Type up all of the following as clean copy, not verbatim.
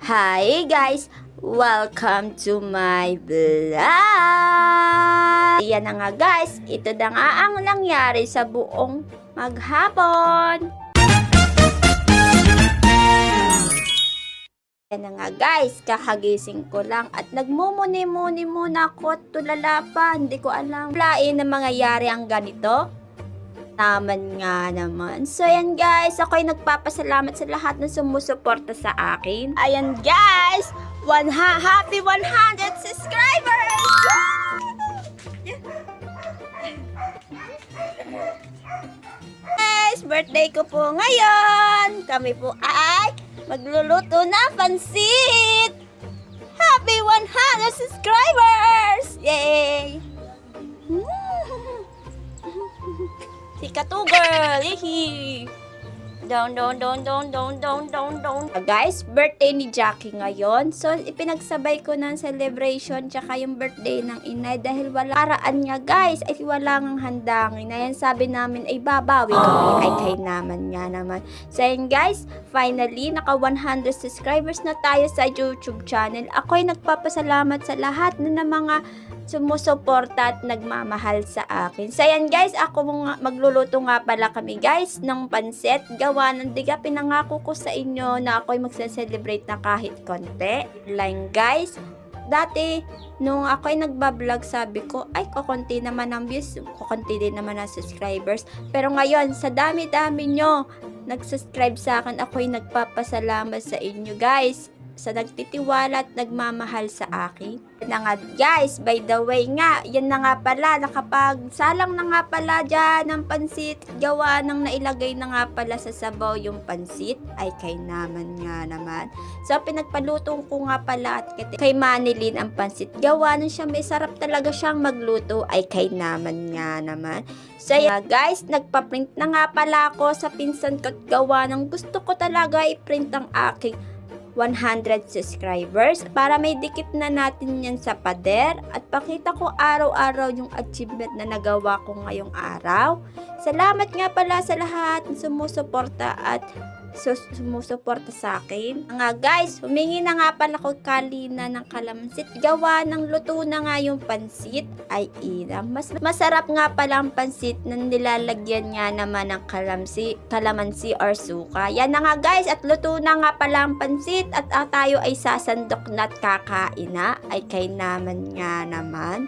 Hi guys! Welcome to my vlog! Ayan na nga guys, ito na nga ang nangyari sa buong maghapon. Ayan na nga guys, kakagising ko lang at nagmumuni-muni muna ako at tulala pa. Hindi ko alam lain na mangyayari ang ganito. Naman nga naman. So, ayan guys, ako'y nagpapasalamat sa lahat ng sumusuporta sa akin. Ayan guys, happy 100 subscribers! Guys, birthday ko po ngayon. Kami po ay magluluto na pansit. Happy 100 subscribers! Yay! Si Katu girl, ihi. Down. Guys, birthday ni Jackie ngayon. So, ipinagsabay ko ng celebration tsaka yung birthday ng inay dahil wala karaan niya guys. Ay wala ngang handangin. Ayan sabi namin ay babawi kami. Ay kay naman nga naman. So, ayan guys, finally, naka 100 subscribers na tayo sa YouTube channel. Ako'y nagpapasalamat sa lahat na mga sumusuporta at nagmamahal sa akin. So, ayan guys, ako magluluto nga pala kami guys ng pansit. Gawa ng diga, pinangako ko sa inyo na ako'y magse-celebrate na kahit konti. Lang guys, dati, nung ako'y nagbablog, sabi ko, ay kukunti naman ang views, kukunti din naman ang subscribers. Pero ngayon, sa dami-dami nyo nag-subscribe sa akin, ako'y nagpapasalamat sa inyo guys sa nagtitiwala at nagmamahal sa akin. Yan na nga guys, by the way nga, yan na nga pala, nakapagsalang na nga pala dyan ng pansit, gawa ng nailagay na nga pala sa sabaw yung pansit, ay kay naman nga naman. So pinagpaluto ko nga pala at kay Manilyn ang pansit, gawa ng siya, may sarap talaga siyang magluto, ay kay naman nga naman. So guys, nagpa-print na nga pala ako sa pinsan ko at gawa ng gusto ko talaga i-print ang aking 100 subscribers para may dikit na natin yan sa pader at pakita ko araw-araw yung achievement na nagawa ko ngayong araw. Salamat nga pala sa lahat ng sumusuporta at sumusuporta sa akin. Nga guys, humingi na nga pala ko kalina ng kalamansit. Gawa ng luto na nga yung pansit. Ay inam. Masarap nga pala ang pansit na nilalagyan nga naman ng kalamansi or suka. Yan na nga guys, at luto na nga pala ang pansit at tayo ay sasandok na at kakain na. Ay kay naman nga naman.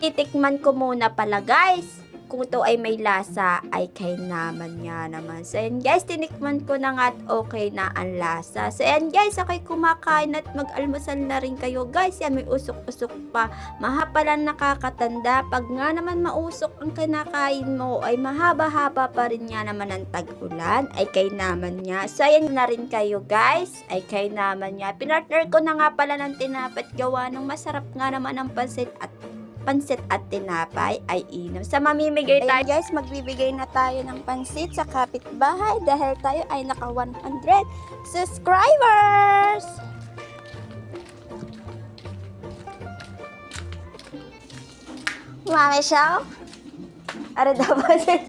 Titikman ko muna pala guys kung ito ay may lasa, ay kay naman nga naman. So, ayan guys, tinikman ko na nga at okay na ang lasa. So, ayan guys, ako'y kumakain at mag-almusal na rin kayo. Guys, yan, may usok-usok pa. Mahapalan nakakatanda. Pag nga naman mausok ang kinakain mo, ay mahaba-haba pa rin nga naman ang tag-ulan. Ay kay naman nga. So, ayan na rin kayo guys. Ay kay naman nga. Pinartner ko na nga pala ng tinapay at gawa ng masarap nga naman ang pansit at tinapay ay inom. Sa mamimigay tayo guys, magbibigay na tayo ng pansit sa kapitbahay dahil tayo ay naka 100 subscribers. Mami siya. Ara dapat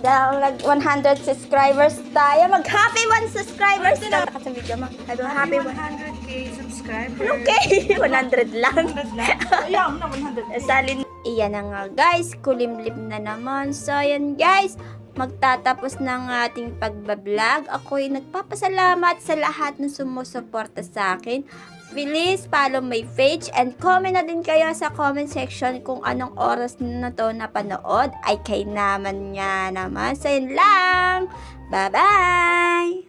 dahil nag 100 subscribers tayo. Mag happy 1 subscribers na sa video mo. Happy 100k subscribers. Okay, 100 lang. 100 lang. Ayaw na 100. Salin. Iyan na nga guys, kulimlim na naman. So ayan guys, magtatapos na ng ating pagbablog. Ako'y nagpapasalamat sa lahat ng sumusuporta sa akin. Please follow my page and comment na din kayo sa comment section kung anong oras na to napanood. Ay kay naman nga naman. So yun lang. Bye-bye!